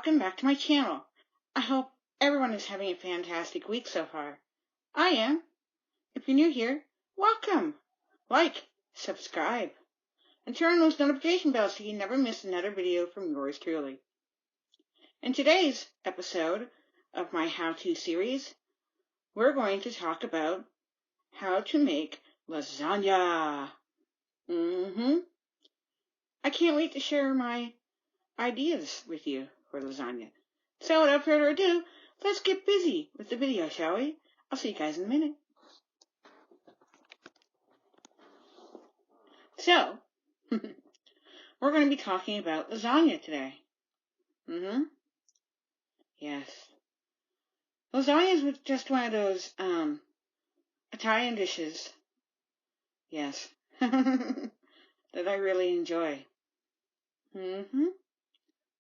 welcome back to my channel. I hope everyone is having a fantastic week so far. I am. If you're new here, welcome. Like, subscribe, and turn on those notification bells so you never miss another video from yours truly. In today's episode of my how-to series, we're going to talk about how to make lasagna. I can't wait to share my ideas with you for lasagna. So without further ado, let's get busy with the video, shall we? I'll see you guys in a minute. So, we're going to be talking about lasagna today. Yes. Lasagna is just one of those Italian dishes, yes, that I really enjoy.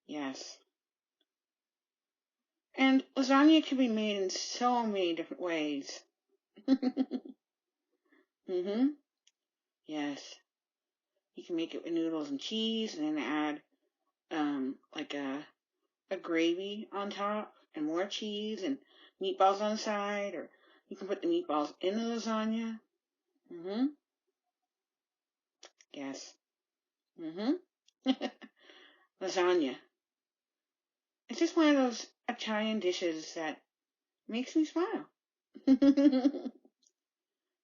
Yes. And lasagna can be made in so many different ways. Yes. You can make it with noodles and cheese and then add like a gravy on top and more cheese and meatballs on the side, or you can put the meatballs in the lasagna. Yes. Lasagna. It's just one of those Italian dishes that makes me smile.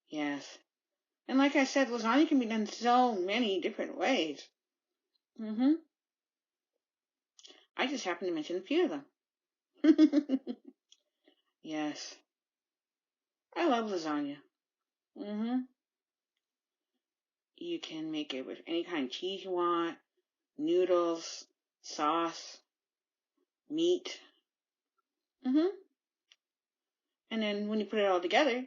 Yes. And like I said, lasagna can be done so many different ways. I just happened to mention a few of them. Yes. I love lasagna. You can make it with any kind of cheese you want, noodles, sauce, meat. And then when you put it all together,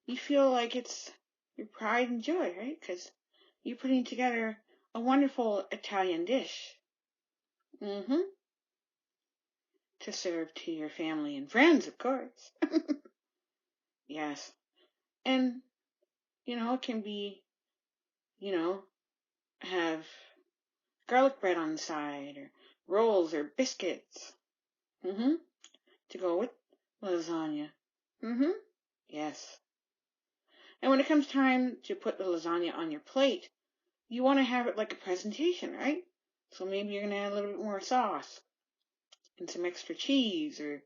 you feel like it's your pride and joy, right? Because you're putting together a wonderful Italian dish. To serve to your family and friends, of course. Yes. And, it can be, have garlic bread on the side, or rolls, or biscuits. To go with lasagna. Yes. And when it comes time to put the lasagna on your plate, you want to have it like a presentation, right? So maybe you're going to add a little bit more sauce and some extra cheese, or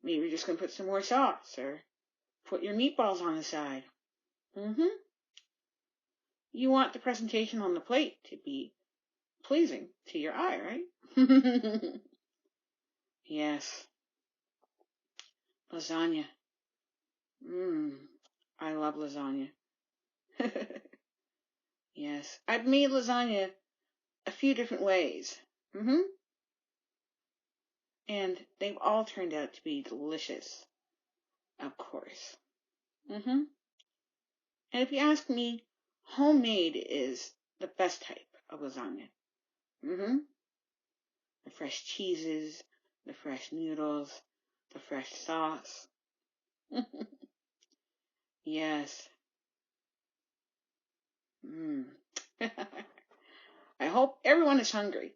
maybe you're just going to put some more sauce, or put your meatballs on the side. You want the presentation on the plate to be pleasing to your eye, right? Yes. Lasagna. I love lasagna. Yes. I've made lasagna a few different ways. And they've all turned out to be delicious, of course. And if you ask me, homemade is the best type of lasagna. The fresh cheeses, the fresh noodles, the fresh sauce. Yes. I hope everyone is hungry.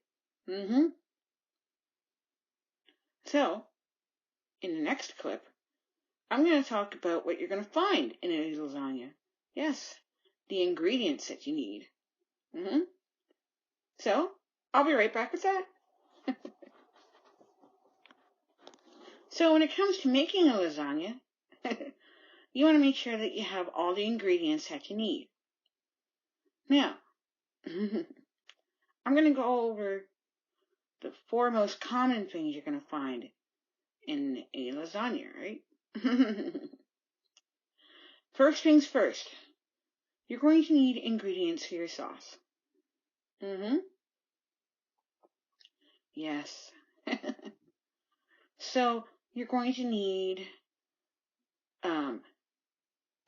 So, in the next clip, I'm going to talk about what you're going to find in a lasagna. Yes, the ingredients that you need. So, I'll be right back with that. So, when it comes to making a lasagna, you want to make sure that you have all the ingredients that you need. Now, I'm going to go over the 4 most common things you're going to find in a lasagna, right? First things first, you're going to need ingredients for your sauce. Yes. So, you're going to need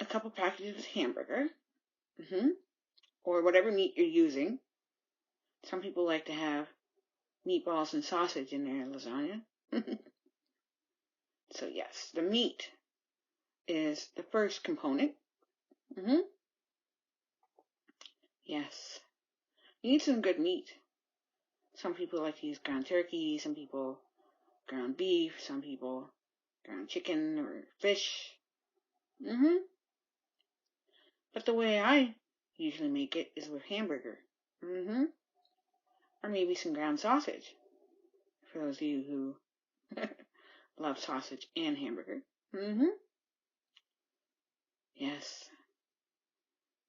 a couple packages of hamburger, or whatever meat you're using. Some people like to have meatballs and sausage in their lasagna. So yes, the meat is the first component. Yes. You need some good meat. Some people like to use ground turkey. Some people ground beef, some people ground chicken or fish. But the way I usually make it is with hamburger. Or maybe some ground sausage, for those of you who love sausage and hamburger. Yes.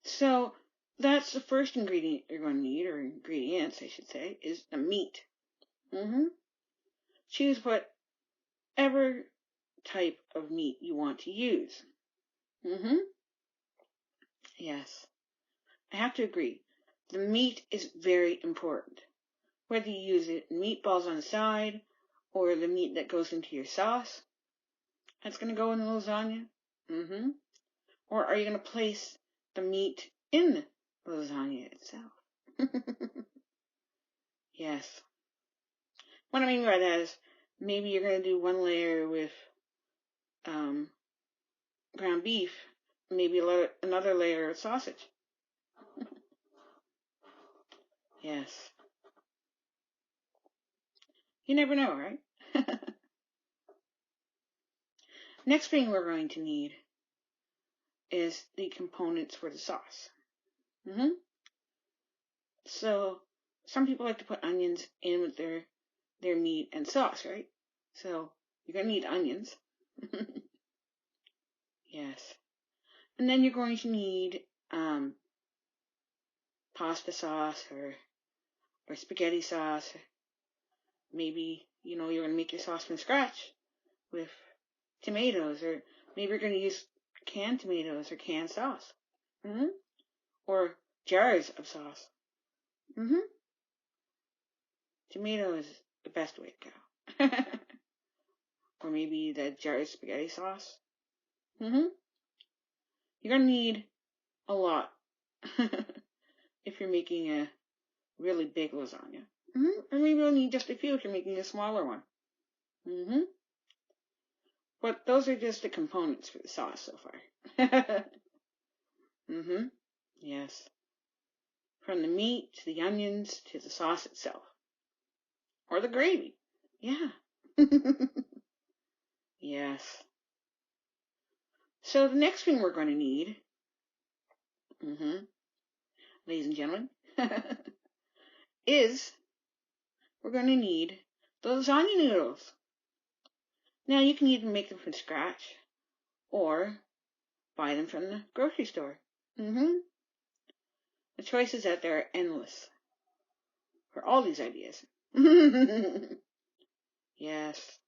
So that's the first ingredient you're going to need, or ingredients, I should say, is the meat. Choose whatever type of meat you want to use. Yes. I have to agree. The meat is very important. Whether you use it in meatballs on the side, or the meat that goes into your sauce, that's going to go in the lasagna. Or are you going to place the meat in the lasagna itself? Yes. What I mean by that is, maybe you're going to do one layer with ground beef, maybe another layer of sausage. Yes. You never know, right? Next thing we're going to need is the components for the sauce. So some people like to put onions in with their meat and sauce, right? So you're going to need onions. Yes. And then you're going to need pasta sauce or spaghetti sauce. Maybe, you're going to make your sauce from scratch with tomatoes, or maybe you're going to use canned tomatoes or canned sauce. Or jars of sauce. Tomato is the best way to go. Or maybe the jar of spaghetti sauce. You're going to need a lot if you're making a really big lasagna. Or maybe you'll need just a few if you're making a smaller one. But those are just the components for the sauce so far. Yes. From the meat to the onions to the sauce itself. Or the gravy. Yeah. Yes. So the next thing we're going to need, ladies and gentlemen, is we're going to need the lasagna noodles. Now you can either make them from scratch or buy them from the grocery store. The choices out there are endless for all these ideas. Yes.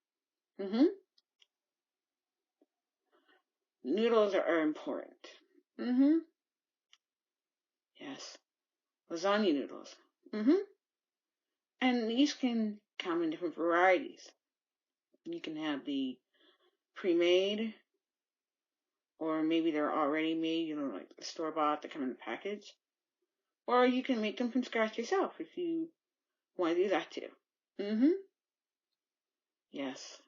Noodles are important. Yes. Lasagna noodles. And these can come in different varieties. You can have the pre-made, or maybe they're already made, like the store-bought that come in a package. Or you can make them from scratch yourself if you want to do that too. Yes.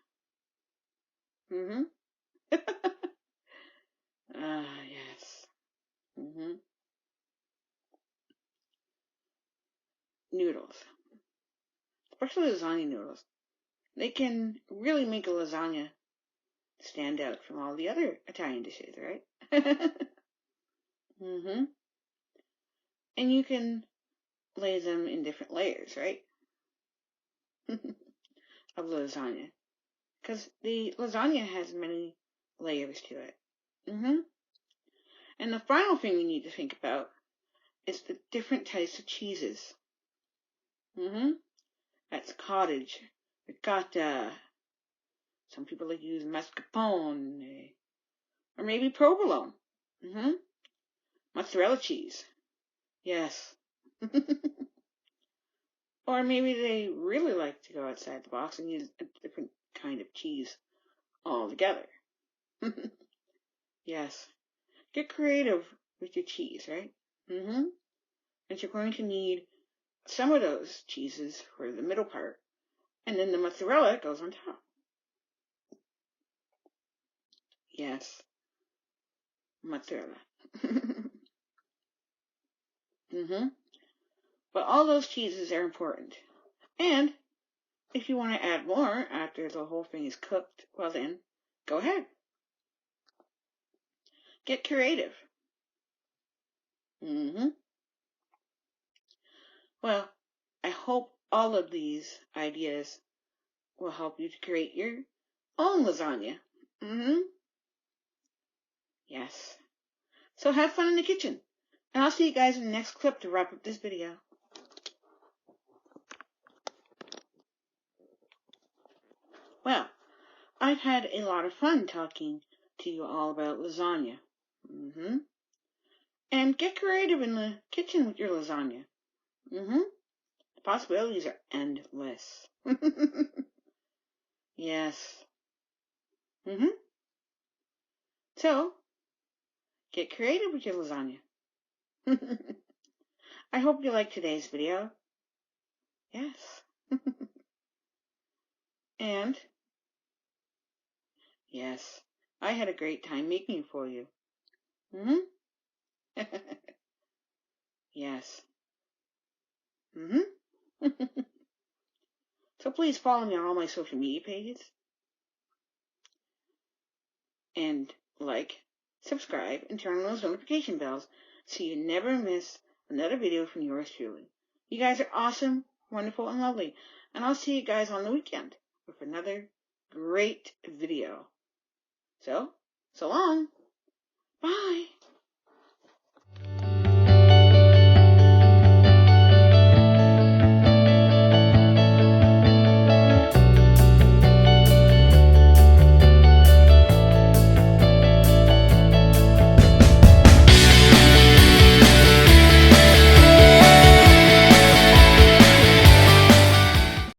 Yes. Noodles. Especially lasagna noodles. They can really make a lasagna stand out from all the other Italian dishes, right? And you can lay them in different layers, right? Of lasagna. Because the lasagna has many layers to it. And the final thing we need to think about is the different types of cheeses. That's cottage, ricotta. Some people like to use mascarpone, or maybe provolone. Mozzarella cheese. Yes. Or maybe they really like to go outside the box and use a different kind of cheese altogether. Yes. Get creative with your cheese, right? And you're going to need some of those cheeses for the middle part, and then the mozzarella goes on top. Yes. Mozzarella. But all those cheeses are important. And if you want to add more after the whole thing is cooked, well then, go ahead. Get creative. Well, I hope all of these ideas will help you to create your own lasagna. Yes. So have fun in the kitchen. And I'll see you guys in the next clip to wrap up this video. Well, I've had a lot of fun talking to you all about lasagna. And get creative in the kitchen with your lasagna. The possibilities are endless. Yes. So, get creative with your lasagna. I hope you liked today's video. Yes. And, yes, I had a great time making it for you. Yes. So please follow me on all my social media pages. And like, subscribe, and turn on those notification bells so you never miss another video from yours truly. You guys are awesome, wonderful, and lovely. And I'll see you guys on the weekend with another great video. So long. Bye.